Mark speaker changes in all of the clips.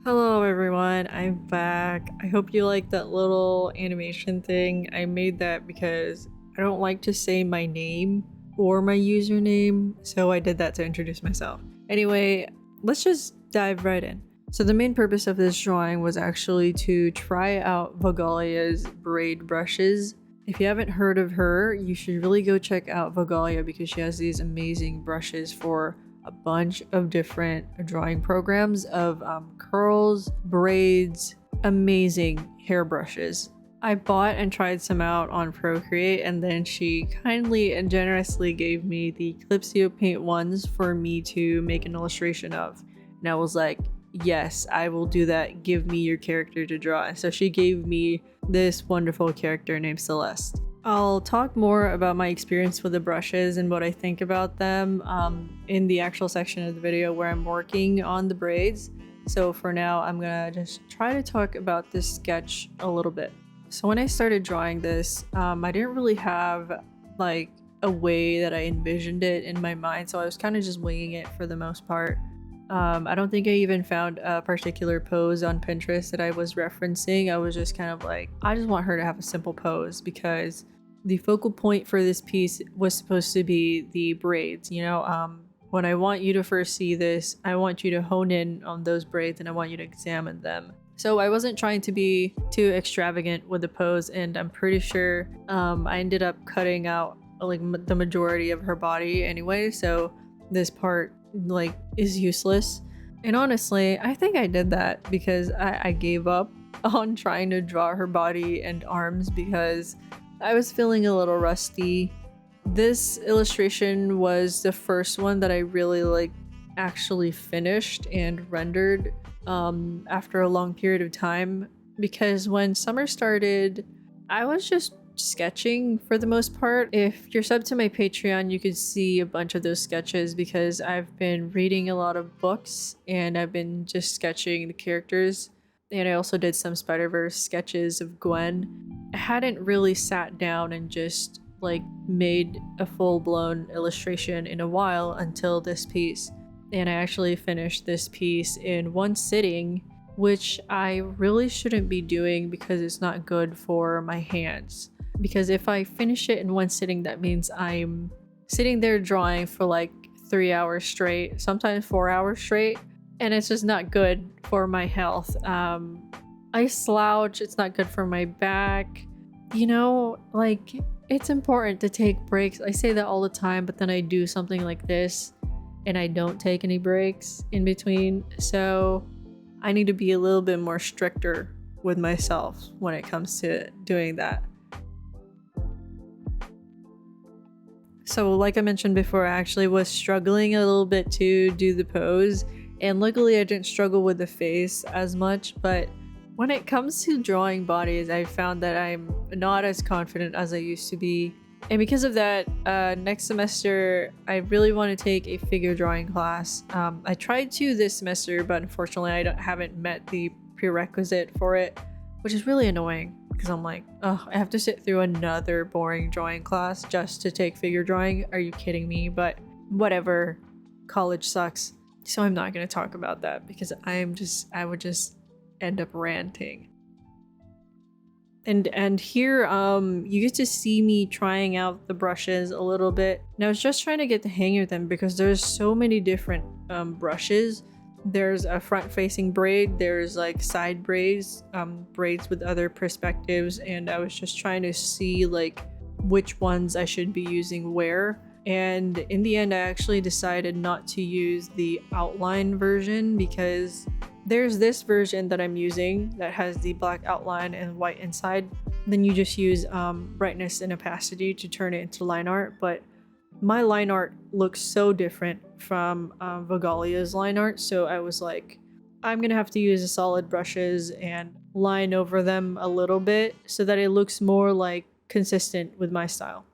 Speaker 1: Hello everyone, I'm back. I hope you like that little animation thing. I made that because I don't like to say my name or my username, so I did that to introduce myself. Anyway, let's just dive right in. So the main purpose of this drawing was actually to try out Vegalia's braid brushes. If you haven't heard of her, you should really go check out Vegalia because she has these amazing brushes for a bunch of different drawing programs of curls, braids, amazing hairbrushes. I bought and tried some out on Procreate, and then she kindly and generously gave me the speedpaint ones for me to make an illustration of. And I was like, yes, I will do that. Give me your character to draw. And so she gave me this wonderful character named Celeste. I'll talk more about my experience with the brushes and what I think about them in the actual section of the video where I'm working on the braids. So for now, I'm gonna just try to talk about this sketch a little bit. So when I started drawing this, I didn't really have like a way that I envisioned it in my mind, so I was kind of just winging it for the most part. I don't think I even found a particular pose on Pinterest that I was referencing. I was just kind of like, I just want her to have a simple pose because the focal point for this piece was supposed to be the braids, you know? When I want you to first see this, I want you to hone in on those braids and I want you to examine them. So I wasn't trying to be too extravagant with the pose, and I'm pretty sure I ended up cutting out like the majority of her body anyway, so this part like is useless. And honestly, I think I did that because I gave up on trying to draw her body and arms because I was feeling a little rusty. This illustration was the first one that I really like actually finished and rendered after a long period of time, because when summer started I was just sketching for the most part. If you're subbed to my Patreon, you could see a bunch of those sketches because I've been reading a lot of books and I've been just sketching the characters. And I also did some Spider-Verse sketches of Gwen. I hadn't really sat down and just like made a full-blown illustration in a while until this piece. And I actually finished this piece in one sitting, which I really shouldn't be doing because it's not good for my hands. Because if I finish it in one sitting, that means I'm sitting there drawing for like 3 hours straight, sometimes 4 hours straight, and it's just not good for my health. I slouch, it's not good for my back. You know, like, it's important to take breaks. I say that all the time, but then I do something like this and I don't take any breaks in between. So I need to be a little bit more stricter with myself when it comes to doing that. So like I mentioned before, I actually was struggling a little bit to do the pose, and luckily I didn't struggle with the face as much, but when it comes to drawing bodies, I found that I'm not as confident as I used to be. And because of that, next semester, I really want to take a figure drawing class. I tried to this semester, but unfortunately I haven't met the prerequisite for it, which is really annoying because I'm like, oh, I have to sit through another boring drawing class just to take figure drawing. Are you kidding me? But whatever, college sucks. So I'm not going to talk about that because I would just end up ranting. And here you get to see me trying out the brushes a little bit, and I was just trying to get the hang of them because there's so many different brushes. There's a front-facing braid, there's like side braids, braids with other perspectives, and I was just trying to see like which ones I should be using where. And in the end, I actually decided not to use the outline version because there's this version that I'm using that has the black outline and white inside. Then you just use brightness and opacity to turn it into line art. But my line art looks so different from Vegalia's line art. So I was like, I'm gonna have to use the solid brushes and line over them a little bit so that it looks more like consistent with my style.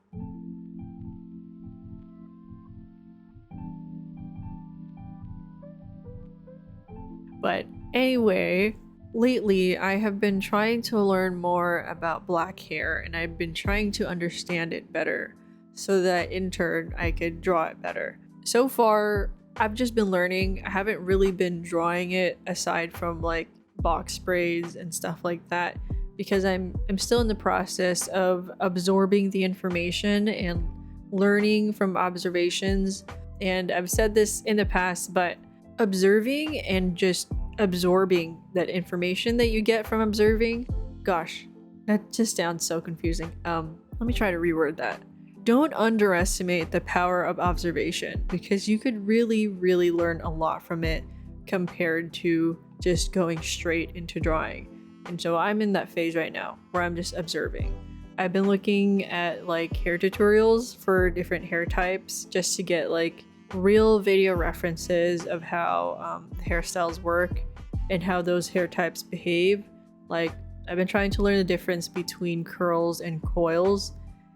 Speaker 1: But anyway, lately I have been trying to learn more about black hair, and I've been trying to understand it better so that in turn I could draw it better. So far, I've just been learning. I haven't really been drawing it aside from like box braids and stuff like that because I'm still in the process of absorbing the information and learning from observations. And I've said this in the past, but observing and just absorbing that information that you get from observing, gosh, that just sounds so confusing. Let me try to reword that. Don't underestimate the power of observation because you could really, really learn a lot from it compared to just going straight into drawing. And so I'm in that phase right now where I'm just observing. I've been looking at like hair tutorials for different hair types just to get like real video references of how hairstyles work and how those hair types behave. Like I've been trying to learn the difference between curls and coils,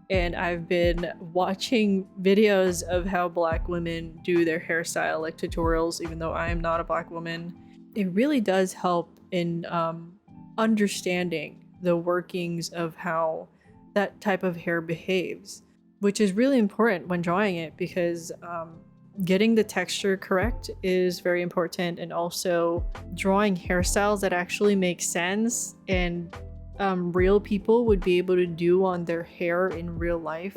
Speaker 1: and I've been watching videos of how Black women do their hairstyle, like tutorials, even though I am not a Black woman. It really does help in understanding the workings of how that type of hair behaves, which is really important when drawing it because getting the texture correct is very important, and also drawing hairstyles that actually make sense and real people would be able to do on their hair in real life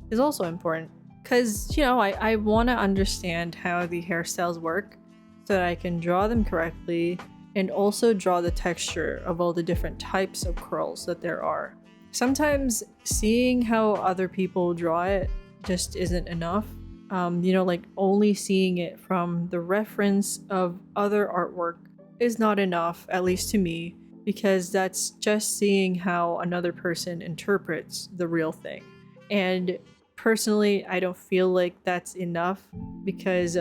Speaker 1: is also important. Because, you know, I want to understand how the hairstyles work so that I can draw them correctly and also draw the texture of all the different types of curls that there are. Sometimes seeing how other people draw it just isn't enough. You know, like only seeing it from the reference of other artwork is not enough, at least to me, because that's just seeing how another person interprets the real thing. And personally, I don't feel like that's enough because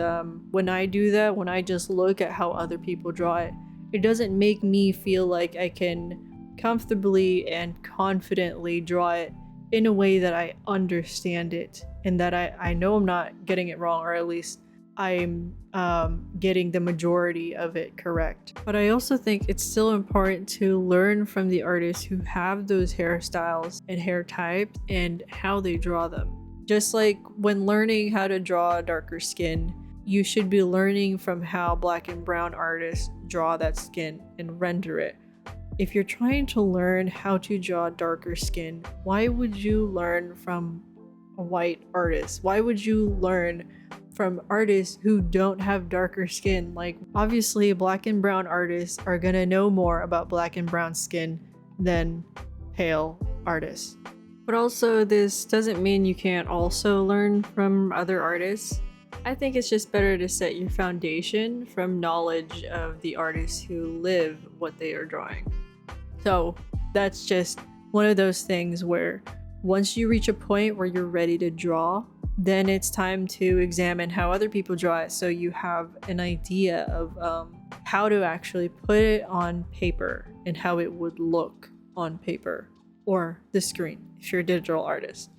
Speaker 1: when I do that, when I just look at how other people draw it, it doesn't make me feel like I can comfortably and confidently draw it in a way that I understand it and that I know I'm not getting it wrong, or at least I'm getting the majority of it correct. But I also think it's still important to learn from the artists who have those hairstyles and hair types and how they draw them. Just like when learning how to draw darker skin, you should be learning from how Black and brown artists draw that skin and render it. If you're trying to learn how to draw darker skin, why would you learn from a white artist? Why would you learn from artists who don't have darker skin? Like, obviously Black and brown artists are gonna know more about Black and brown skin than pale artists. But also, this doesn't mean you can't also learn from other artists. I think it's just better to set your foundation from knowledge of the artists who live what they are drawing. So that's just one of those things where once you reach a point where you're ready to draw, then it's time to examine how other people draw it so you have an idea of how to actually put it on paper and how it would look on paper or the screen if you're a digital artist.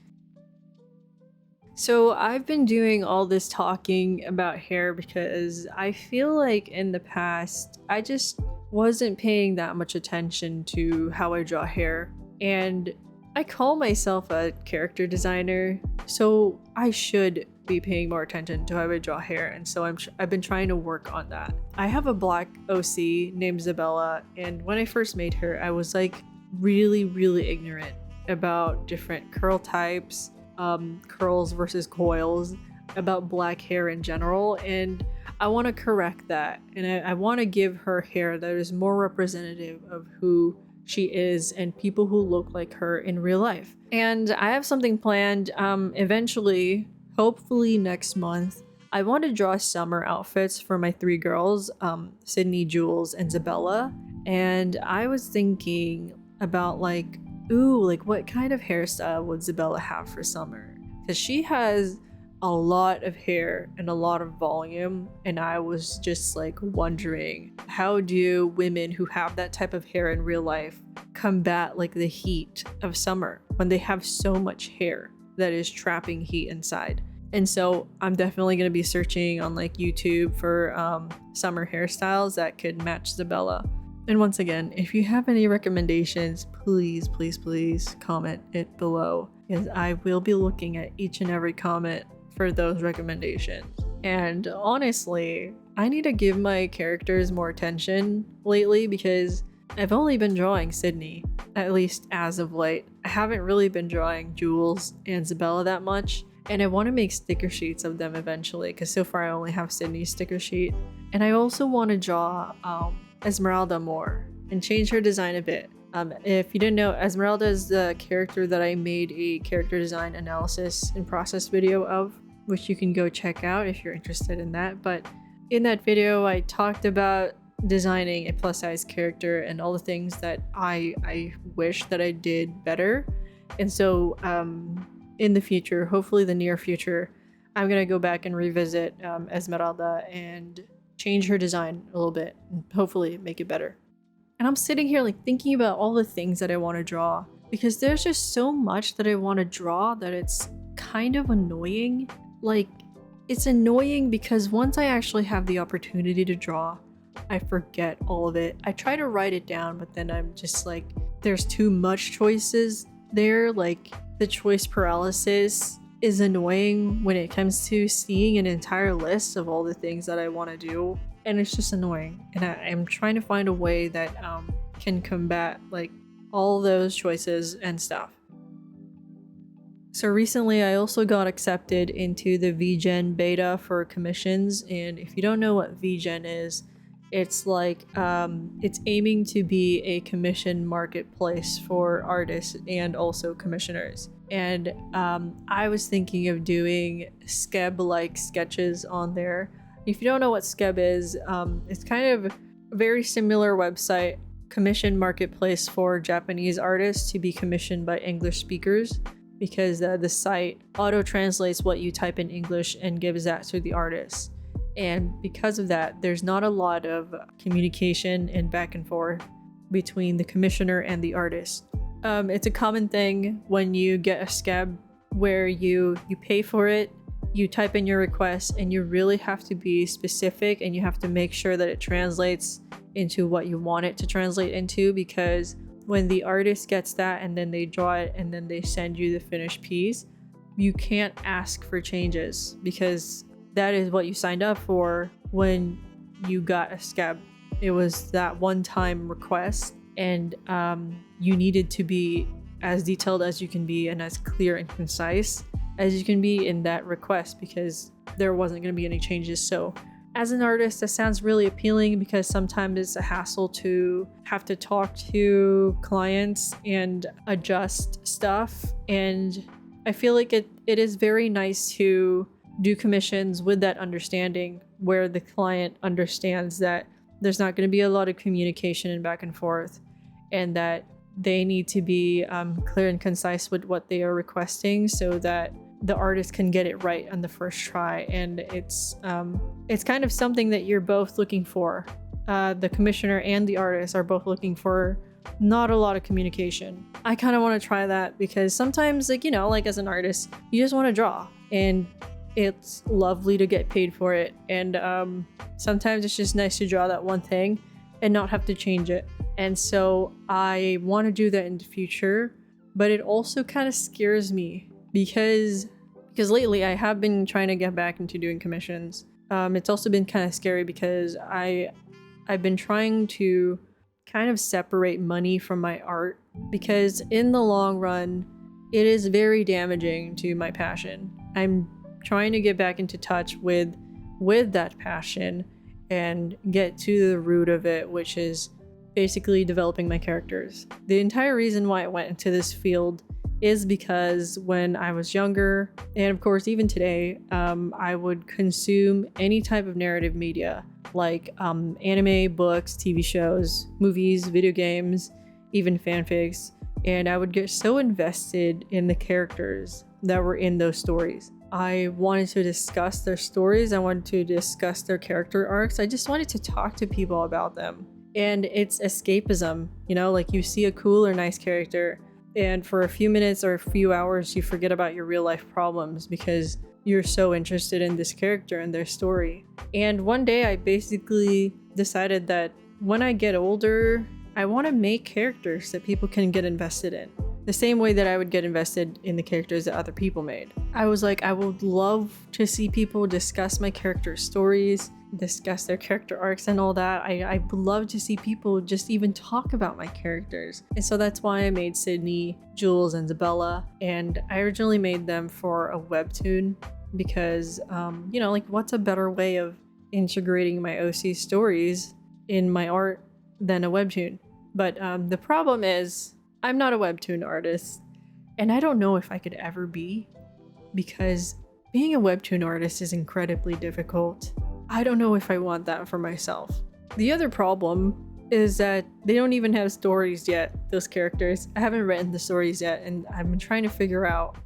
Speaker 1: So I've been doing all this talking about hair because I feel like in the past I just wasn't paying that much attention to how I draw hair, and I call myself a character designer, so I should be paying more attention to how I draw hair, and so I've been trying to work on that. I have a Black OC named Isabella, and when I first made her, I was like really ignorant about different curl types, curls versus coils, about Black hair in general, and I want to correct that, and I want to give her hair that is more representative of who she is and people who look like her in real life. And I have something planned eventually, hopefully next month. I want to draw summer outfits for my three girls, Sydney, Jules, and Zabella. And I was thinking about like what kind of hairstyle would Zabella have for summer? Because she has a lot of hair and a lot of volume, and I was just like wondering, how do women who have that type of hair in real life combat like the heat of summer when they have so much hair that is trapping heat inside? And so I'm definitely going to be searching on like YouTube for summer hairstyles that could match Zabella. And once again, if you have any recommendations, please comment it below, because I will be looking at each and every comment for those recommendations. And honestly, I need to give my characters more attention lately because I've only been drawing Sydney, at least as of late. I haven't really been drawing Jules and Isabella that much, and I want to make sticker sheets of them eventually because so far I only have Sydney's sticker sheet. And I also want to draw Esmeralda more and change her design a bit. If you didn't know, Esmeralda is the character that I made a character design analysis and process video of, which you can go check out if you're interested in that. But in that video, I talked about designing a plus size character and all the things that I wish that I did better. And so in the future, hopefully the near future, I'm gonna go back and revisit Esmeralda and change her design a little bit and hopefully make it better. And I'm sitting here like thinking about all the things that I want to draw because there's just so much that I want to draw that it's kind of annoying. Like, it's annoying because once I actually have the opportunity to draw, I forget all of it. I try to write it down, but then I'm just like, there's too much choices there. Like, the choice paralysis is annoying when it comes to seeing an entire list of all the things that I want to do. And it's just annoying. And I'm trying to find a way that can combat like all those choices and stuff. So recently I also got accepted into the VGen beta for commissions. And if you don't know what VGen is, it's like it's aiming to be a commission marketplace for artists and also commissioners. And I was thinking of doing skeb-like sketches on there. If you don't know what skeb is, it's kind of a very similar website, commission marketplace for Japanese artists to be commissioned by English speakers, because the site auto-translates what you type in English and gives that to the artist. And because of that, there's not a lot of communication and back and forth between the commissioner and the artist. It's a common thing when you get a skeb where you pay for it, you type in your request, and you really have to be specific and you have to make sure that it translates into what you want it to translate into, because when the artist gets that and then they draw it and then they send you the finished piece, you can't ask for changes because that is what you signed up for when you got a skeb. It was that one-time request, and you needed to be as detailed as you can be and as clear and concise as you can be in that request, because there wasn't going to be any changes. So as an artist, that sounds really appealing because sometimes it's a hassle to have to talk to clients and adjust stuff. And I feel like it is very nice to do commissions with that understanding where the client understands that there's not going to be a lot of communication and back and forth, and that they need to be clear and concise with what they are requesting so that the artist can get it right on the first try. And it's kind of something that you're both looking for. The commissioner and the artist are both looking for not a lot of communication. I kind of want to try that because sometimes, like, you know, like as an artist, you just want to draw and it's lovely to get paid for it. And sometimes it's just nice to draw that one thing and not have to change it. And so I want to do that in the future, but it also kind of scares me because lately I have been trying to get back into doing commissions. It's also been kind of scary because I've been trying to kind of separate money from my art, because in the long run, it is very damaging to my passion. I'm trying to get back into touch with that passion and get to the root of it, which is basically developing my characters. The entire reason why I went into this field is because when I was younger, and of course even today, I would consume any type of narrative media like anime, books, TV shows, movies, video games, even fanfics, and I would get so invested in the characters that were in those stories. I wanted to discuss their stories. I wanted to discuss their character arcs. I just wanted to talk to people about them. And it's escapism, you know, like you see a cool or nice character, and for a few minutes or a few hours, you forget about your real life problems because you're so interested in this character and their story. And one day I basically decided that when I get older, I want to make characters that people can get invested in. the same way that I would get invested in the characters that other people made. I was like, I would love to see people discuss my character stories, discuss their character arcs and all that. I would love to see people just even talk about my characters. And so that's why I made Sydney, Jules, and Isabella. And I originally made them for a webtoon because, you know, like what's a better way of integrating my OC stories in my art than a webtoon? But the problem is I'm not a webtoon artist, and I don't know if I could ever be, because being a webtoon artist is incredibly difficult. I don't know if I want that for myself. The other problem is that they don't even have stories yet, those characters. I haven't written the stories yet, and I've been trying to figure out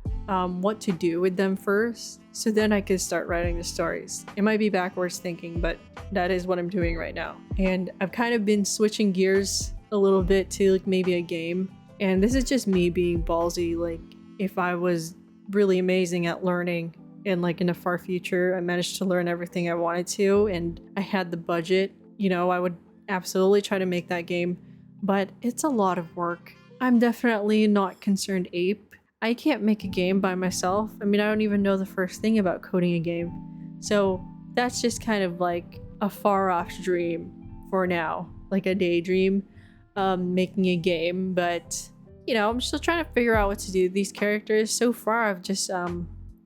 Speaker 1: what to do with them first, so then I could start writing the stories. It might be backwards thinking, but that is what I'm doing right now. And I've kind of been switching gears a little bit to like maybe a game. And this is just me being ballsy. Like if I was really amazing at learning and like in the far future, I managed to learn everything I wanted to and I had the budget, you know, I would absolutely try to make that game, but it's a lot of work. I'm definitely not concerned ape. I can't make a game by myself. I mean, I don't even know the first thing about coding a game. So that's just kind of like a far off dream for now, like a daydream, making a game. But you know, I'm still trying to figure out what to do with these characters. So far I've just I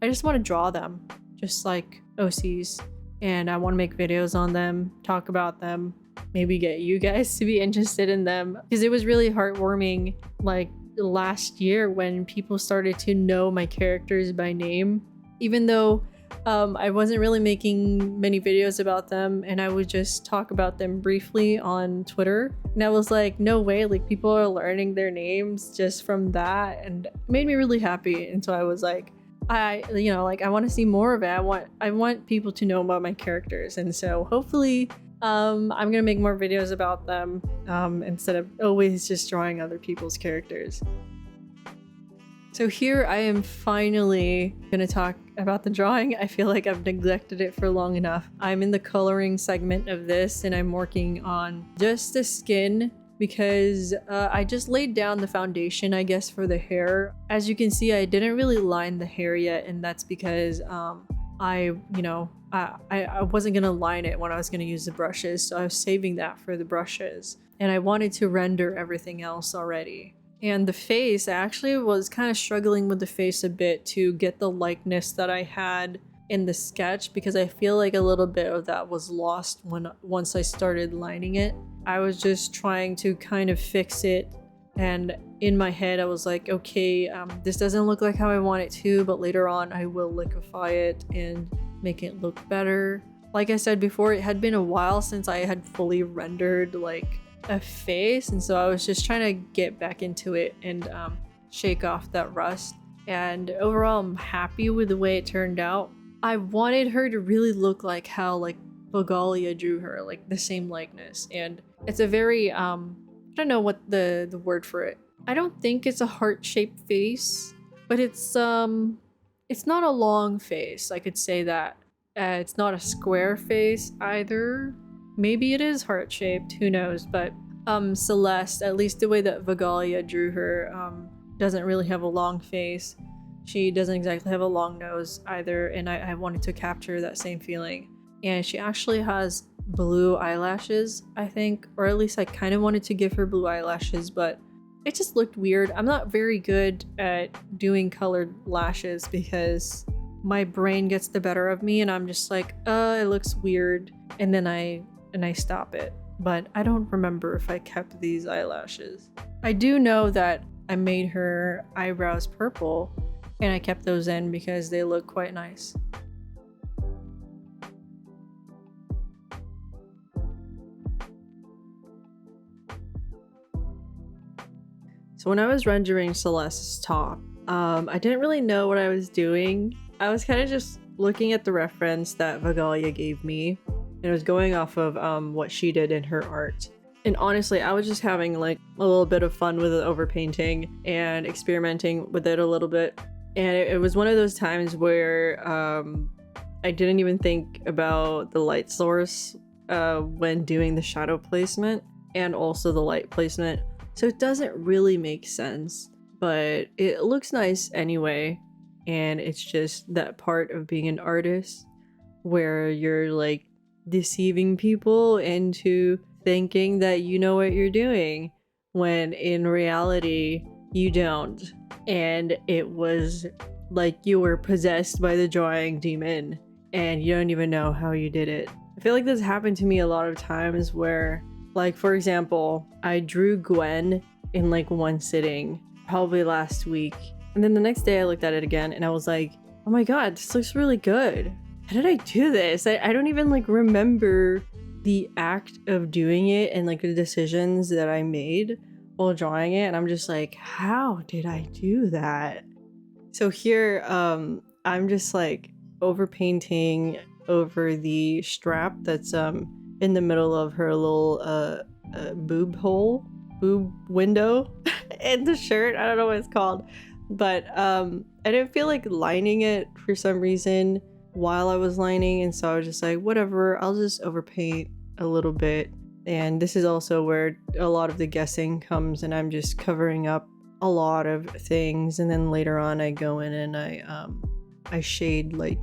Speaker 1: just want to draw them just like OCs, and I want to make videos on them, talk about them, maybe get you guys to be interested in them, because it was really heartwarming like last year when people started to know my characters by name, even though I wasn't really making many videos about them, and I would just talk about them briefly on Twitter. And I was like, no way, like people are learning their names just from that, and it made me really happy. And so I was like, I want to see more of it. I want people to know about my characters, and so hopefully I'm gonna make more videos about them instead of always just drawing other people's characters. So here I am finally gonna talk about the drawing. I feel like I've neglected it for long enough. I'm in the coloring segment of this, and I'm working on just the skin because I just laid down the foundation, I guess, for the hair. As you can see, I didn't really line the hair yet, and that's because I wasn't gonna line it when I was gonna use the brushes, so I was saving that for the brushes. And I wanted to render everything else already. And the face, I actually was kind of struggling with the face a bit to get the likeness that I had in the sketch, because I feel like a little bit of that was lost once I started lining it. I was just trying to kind of fix it, and in my head I was like, okay, this doesn't look like how I want it to, but later on I will liquefy it and make it look better. Like I said before, it had been a while since I had fully rendered like a face, and so I was just trying to get back into it and shake off that rust. And overall I'm happy with the way it turned out. I wanted her to really look like how like Vegalia drew her, like the same likeness. And it's a very I don't know what the word for it. I don't think it's a heart-shaped face, but it's not a long face, I could say that. It's not a square face either. Maybe it is heart-shaped, who knows, but Celeste, at least the way that Vegalia drew her, doesn't really have a long face. She doesn't exactly have a long nose either, and I wanted to capture that same feeling. And she actually has blue eyelashes, I think, or at least I kind of wanted to give her blue eyelashes, but it just looked weird. I'm not very good at doing colored lashes because my brain gets the better of me, and I'm just like, it looks weird, and then I stop it. But I don't remember if I kept these eyelashes. I do know that I made her eyebrows purple, and I kept those in because they look quite nice. So when I was rendering Celeste's top, I didn't really know what I was doing. I was kind of just looking at the reference that Vegalia gave me, and it was going off of what she did in her art. And honestly, I was just having like a little bit of fun with the overpainting and experimenting with it a little bit. And it was one of those times where I didn't even think about the light source when doing the shadow placement and also the light placement. So it doesn't really make sense. but it looks nice anyway. And it's just that part of being an artist where you're like deceiving people into thinking that you know what you're doing when in reality you don't. And it was like you were possessed by the drawing demon and you don't even know how you did it. I feel like this happened to me a lot of times where, like, for example, I drew Gwen in like one sitting, probably last week. And then the next day I looked at it again and I was like, oh my god, this looks really good. How did I do this? I don't even like remember the act of doing it and like the decisions that I made while drawing it. And I'm just like, how did I do that? So here, I'm just like overpainting over the strap that's in the middle of her little boob window in the shirt. I don't know what it's called, but I didn't feel like lining it for some reason while I was lining, and so I was just like, whatever, I'll just overpaint a little bit. And this is also where a lot of the guessing comes, and I'm just covering up a lot of things, and then later on I go in and I shade like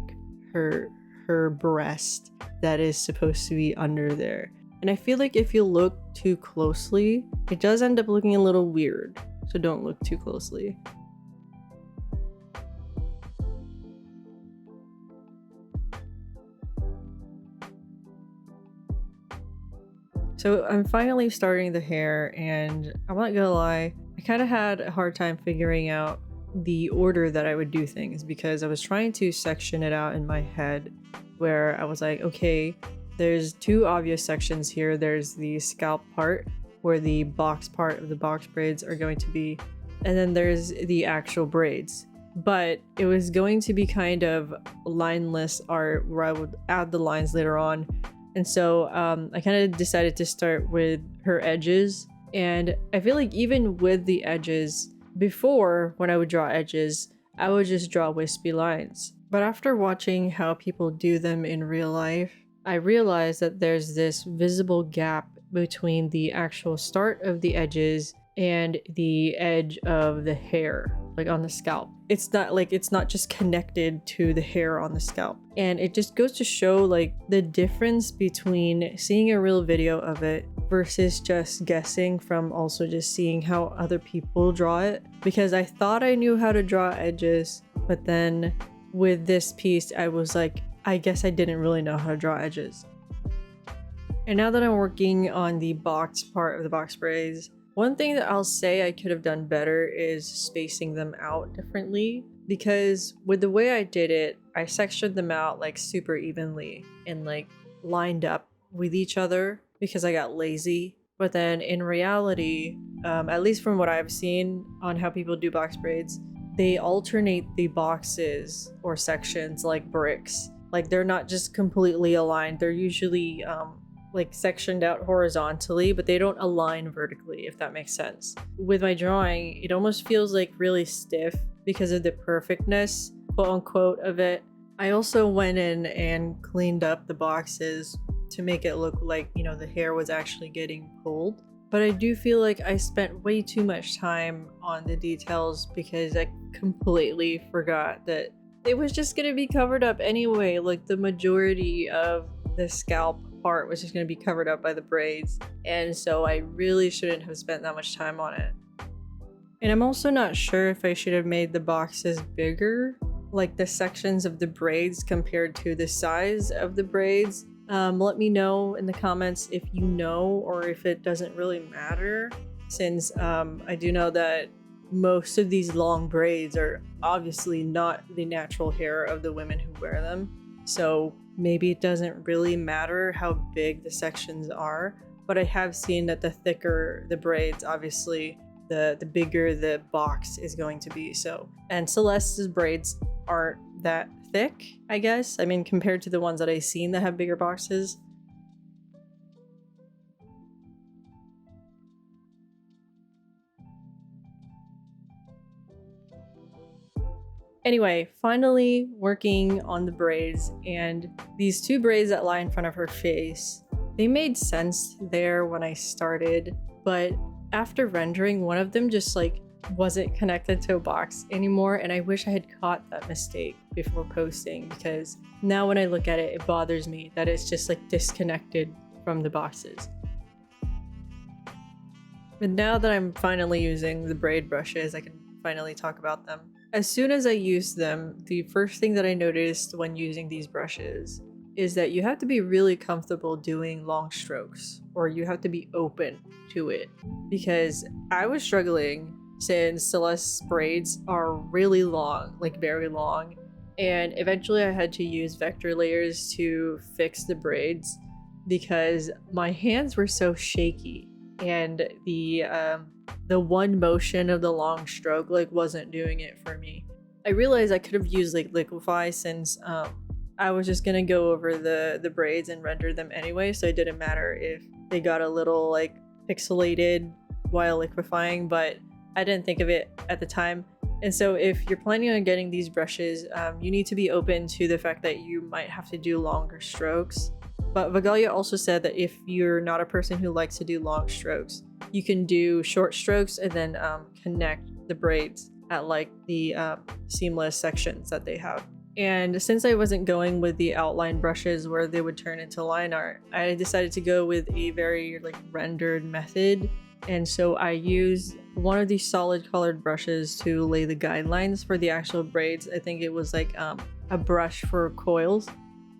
Speaker 1: her breast that is supposed to be under there. And I feel like if you look too closely, it does end up looking a little weird, so don't look too closely. So I'm finally starting the hair, and I'm not gonna lie, I kind of had a hard time figuring out the order that I would do things because I was trying to section it out in my head where I was like, okay, there's two obvious sections here. There's the scalp part where the box part of the box braids are going to be, and then there's the actual braids. But it was going to be kind of lineless art where I would add the lines later on. And so I kind of decided to start with her edges. And I feel like even with the edges, before when I would draw edges, I would just draw wispy lines. But after watching how people do them in real life, I realized that there's this visible gap between the actual start of the edges and the edge of the hair, like on the scalp. It's not just connected to the hair on the scalp. And it just goes to show like the difference between seeing a real video of it versus just guessing from also just seeing how other people draw it. Because I thought I knew how to draw edges, but then with this piece, I was like, I guess I didn't really know how to draw edges. And now that I'm working on the box part of the box braids, one thing that I'll say I could have done better is spacing them out differently, because with the way I did it, I sectioned them out like super evenly and like lined up with each other because I got lazy. But then in reality, at least from what I've seen on how people do box braids, they alternate the boxes or sections like bricks. Like they're not just completely aligned. They're usually like sectioned out horizontally, but they don't align vertically, if that makes sense. With my drawing, it almost feels like really stiff because of the perfectness, quote unquote, of it. I also went in and cleaned up the boxes to make it look like, you know, the hair was actually getting pulled. But I do feel like I spent way too much time on the details because I completely forgot that it was just gonna be covered up anyway. Like the majority of the scalp part was just going to be covered up by the braids, and so I really shouldn't have spent that much time on it. And I'm also not sure if I should have made the boxes bigger, like the sections of the braids compared to the size of the braids. Let me know in the comments if you know, or if it doesn't really matter, since I do know that most of these long braids are obviously not the natural hair of the women who wear them. So maybe it doesn't really matter how big the sections are, but I have seen that the thicker the braids, obviously the bigger the box is going to be. So, and Celeste's braids aren't that thick, I guess. I mean, compared to the ones that I've seen that have bigger boxes. Anyway, finally working on the braids, and these two braids that lie in front of her face, they made sense there when I started, but after rendering, one of them just like wasn't connected to a box anymore, and I wish I had caught that mistake before posting, because now when I look at it, it bothers me that it's just like disconnected from the boxes. But now that I'm finally using the braid brushes, I can finally talk about them. As soon as I used them, the first thing that I noticed when using these brushes is that you have to be really comfortable doing long strokes, or you have to be open to it, because I was struggling since Celeste's braids are really long, like very long, and eventually I had to use vector layers to fix the braids because my hands were so shaky, and the one motion of the long stroke like wasn't doing it for me. I realized I could have used like liquify, since I was just gonna go over the braids and render them anyway, so it didn't matter if they got a little like pixelated while liquefying, but I didn't think of it at the time. And so if you're planning on getting these brushes, you need to be open to the fact that you might have to do longer strokes. But Vegalia also said that if you're not a person who likes to do long strokes, you can do short strokes and then connect the braids at like the seamless sections that they have. And since I wasn't going with the outline brushes where they would turn into line art, I decided to go with a very like rendered method. And so I used one of these solid colored brushes to lay the guidelines for the actual braids. I think it was like a brush for coils,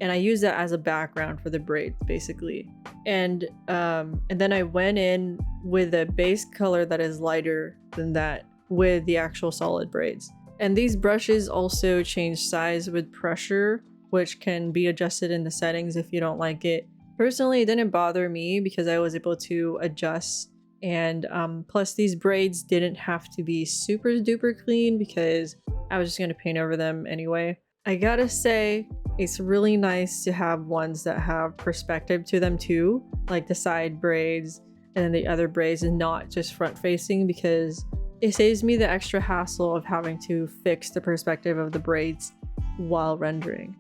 Speaker 1: and I used that as a background for the braids basically. And then I went in with a base color that is lighter than that with the actual solid braids. And these brushes also change size with pressure, which can be adjusted in the settings if you don't like it. Personally, it didn't bother me because I was able to adjust, and plus these braids didn't have to be super duper clean because I was just going to paint over them anyway. I gotta say, it's really nice to have ones that have perspective to them too, like the side braids and then the other braids, and not just front facing, because it saves me the extra hassle of having to fix the perspective of the braids while rendering.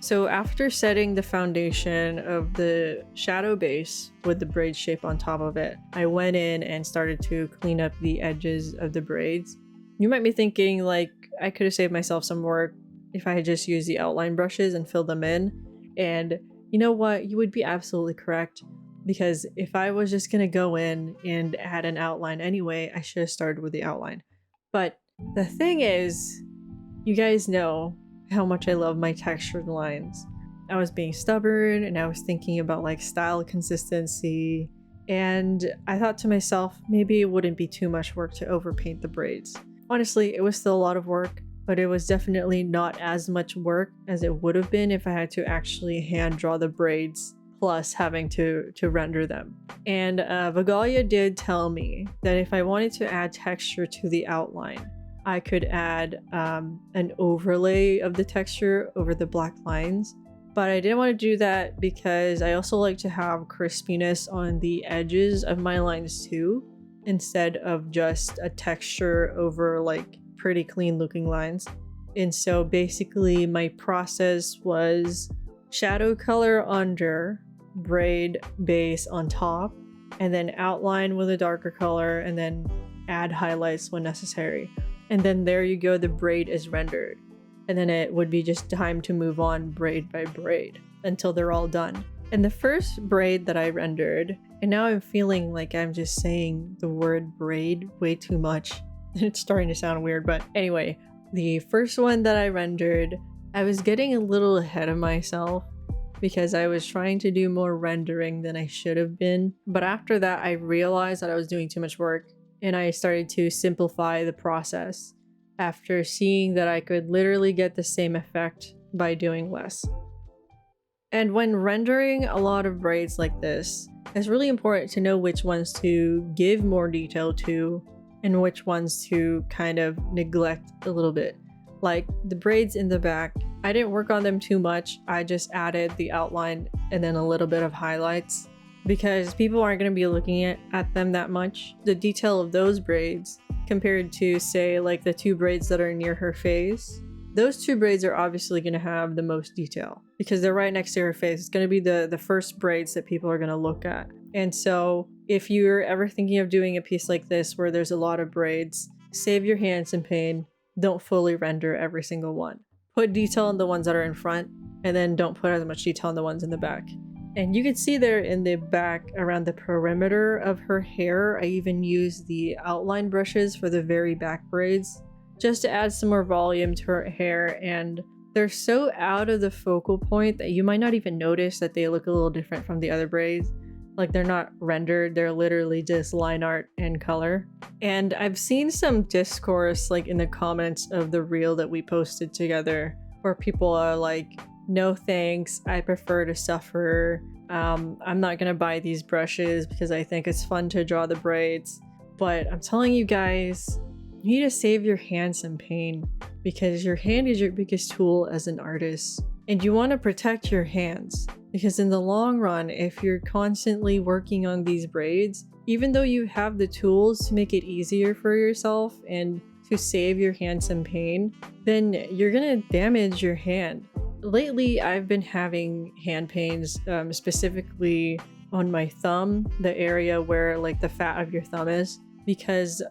Speaker 1: So after setting the foundation of the shadow base with the braid shape on top of it, I went in and started to clean up the edges of the braids. You might be thinking like I could have saved myself some work if I had just used the outline brushes and filled them in. And you know what? You would be absolutely correct, because if I was just gonna go in and add an outline anyway, I should have started with the outline. But the thing is, you guys know how much I love my textured lines. I was being stubborn and I was thinking about like style consistency, and I thought to myself, maybe it wouldn't be too much work to overpaint the braids. Honestly, it was still a lot of work, but it was definitely not as much work as it would have been if I had to actually hand draw the braids plus having to render them. And Vegalia did tell me that if I wanted to add texture to the outline, I could add an overlay of the texture over the black lines. But I didn't want to do that because I also like to have crispiness on the edges of my lines too, instead of just a texture over like pretty clean looking lines. And so basically my process was shadow color under, braid base on top, and then outline with a darker color, and then add highlights when necessary. And then there you go, the braid is rendered. And then it would be just time to move on braid by braid until they're all done. And the first braid that I rendered, and now I'm feeling like I'm just saying the word braid way too much. It's starting to sound weird, but anyway, the first one that I rendered, I was getting a little ahead of myself because I was trying to do more rendering than I should have been. But after that, I realized that I was doing too much work, and I started to simplify the process after seeing that I could literally get the same effect by doing less. And when rendering a lot of braids like this, it's really important to know which ones to give more detail to and which ones to kind of neglect a little bit. Like the braids in the back, I didn't work on them too much. I just added the outline and then a little bit of highlights because people aren't going to be looking at them that much. The detail of those braids compared to say like the two braids that are near her face, those two braids are obviously going to have the most detail because they're right next to her face. It's going to be the first braids that people are going to look at. And so if you're ever thinking of doing a piece like this where there's a lot of braids, save your hands some pain. Don't fully render every single one. Put detail on the ones that are in front, and then don't put as much detail on the ones in the back. And you can see there in the back around the perimeter of her hair, I even used the outline brushes for the very back braids just to add some more volume to her hair, and they're so out of the focal point that you might not even notice that they look a little different from the other braids. Like they're not rendered, they're literally just line art and color. And I've seen some discourse like in the comments of the reel that we posted together where people are like, no thanks, I prefer to suffer. I'm not gonna buy these brushes because I think it's fun to draw the braids. But I'm telling you guys, you need to save your hand some pain because your hand is your biggest tool as an artist. And you want to protect your hands because in the long run, if you're constantly working on these braids, even though you have the tools to make it easier for yourself and to save your hand some pain, then you're gonna damage your hand. Lately, I've been having hand pains, specifically on my thumb, the area where like the fat of your thumb is, because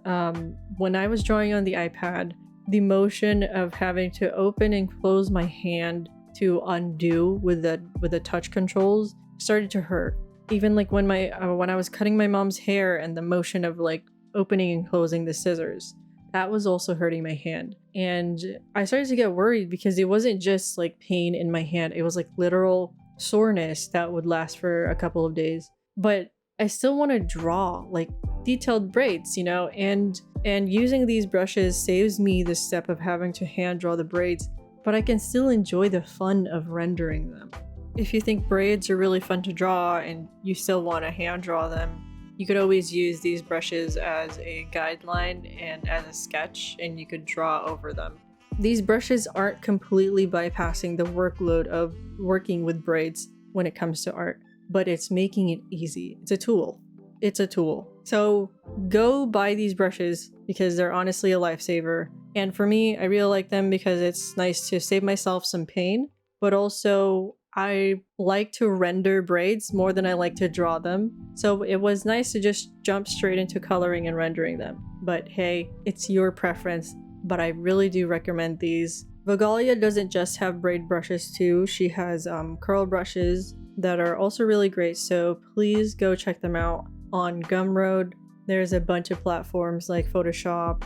Speaker 1: when I was drawing on the iPad, the motion of having to open and close my hand to undo with the touch controls started to hurt. Even like when I was cutting my mom's hair and the motion of like opening and closing the scissors, that was also hurting my hand. And I started to get worried because it wasn't just like pain in my hand, it was like literal soreness that would last for a couple of days. But I still want to draw like detailed braids, you know, and using these brushes saves me the step of having to hand draw the braids, but I can still enjoy the fun of rendering them. If you think braids are really fun to draw and you still want to hand draw them, you could always use these brushes as a guideline and as a sketch, and you could draw over them. These brushes aren't completely bypassing the workload of working with braids when it comes to art, but it's making it easy. It's a tool. It's a tool. So go buy these brushes because they're honestly a lifesaver. And for me, I really like them because it's nice to save myself some pain, but also I like to render braids more than I like to draw them. So it was nice to just jump straight into coloring and rendering them. But hey, it's your preference, but I really do recommend these. Vegalia doesn't just have braid brushes too. She has curl brushes that are also really great. So please go check them out on Gumroad. There's a bunch of platforms like Photoshop,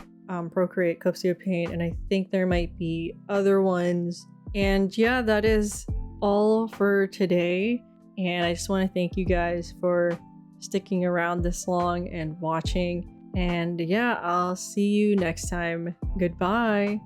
Speaker 1: Procreate, speedpaint, and I think there might be other ones. And yeah, that is all for today. And I just want to thank you guys for sticking around this long and watching. And yeah, I'll see you next time. Goodbye.